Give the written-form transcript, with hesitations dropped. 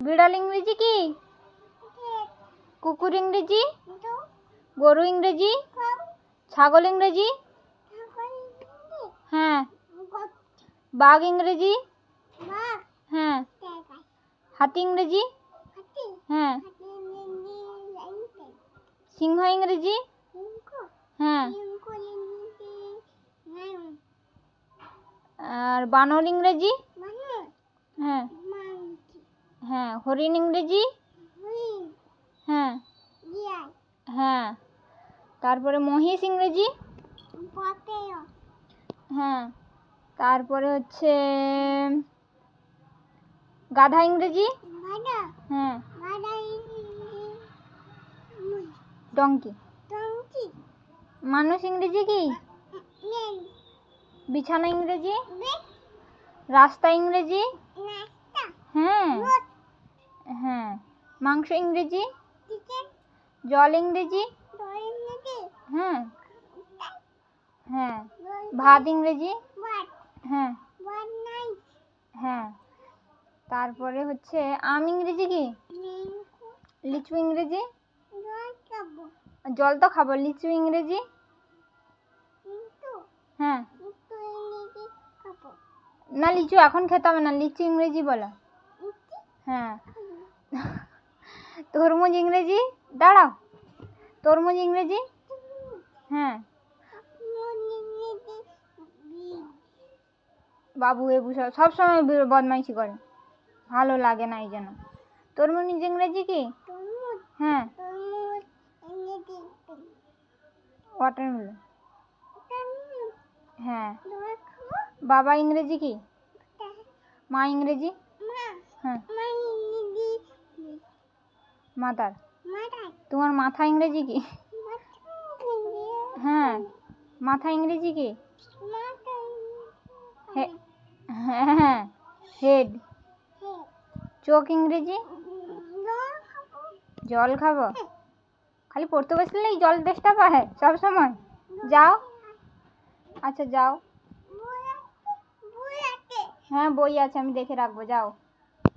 বিড়াল ইংরেজি কি? কুকুর ইংরেজি? গরু ইংরেজি? ছাগল ইংরেজি? হ্যাঁ। বাঘ ইংরেজি? হ্যাঁ। হাতি ইংরেজি? হ্যাঁ। সিংহ ইংরেজি? হ্যাঁ। আর বানর ইংরেজি? হ্যাঁ। হ্যাঁ। হরিণ ইংরেজি? হ্যাঁ। হ্যাঁ। তারপরে মহিষ ইংরেজি? হ্যাঁ। তারপরে হচ্ছে গাধা ইংরেজি? হ্যাঁ। ডঙ্কি। মানুষ ইংরেজি কি? বিছানা ইংরেজি? রাস্তা ইংরেজি? হ্যাঁ। হ্যাঁ। মাংস ইংরেজি? জল ইংরেজি? হ্যাঁ। হ্যাঁ। ভাত ইংরেজি? হ্যাঁ। হ্যাঁ। তারপরে হচ্ছে আম ইংরেজি কি? লিচু ইংরেজি? জল তো খাবো। লিচু ইংরেজি? হ্যাঁ। না, লিচু এখন খেতে হবে না, লিচু ইংরেজি বলো। হ্যাঁ। তরমুজ ইংরেজি? দাঁড়াও। তরমুজ ইংরেজি? হ্যাঁ। বাবু এবু সব সময় বদমাইশি করে, ভালো লাগে না এই জন্য। তরমুজ ইংরেজি কি? হ্যাঁ। ওয়াটারমেলন। হ্যাঁ। বাবা ইংরেজি কি? মা ইংরেজি? হ্যাঁ। মাদার। তোমার মাথা ইংরেজি কি? হ্যাঁ। মাথা ইংরেজি কি? হ্যাঁ। হেড। চোখ ইংরেজি? জল খাবো? খালি পড়তে বসলেই জল তেষ্টা পায় সব সময়। যাও। আচ্ছা যাও। হ্যাঁ, বই আছে, আমি দেখে রাখবো, যাও।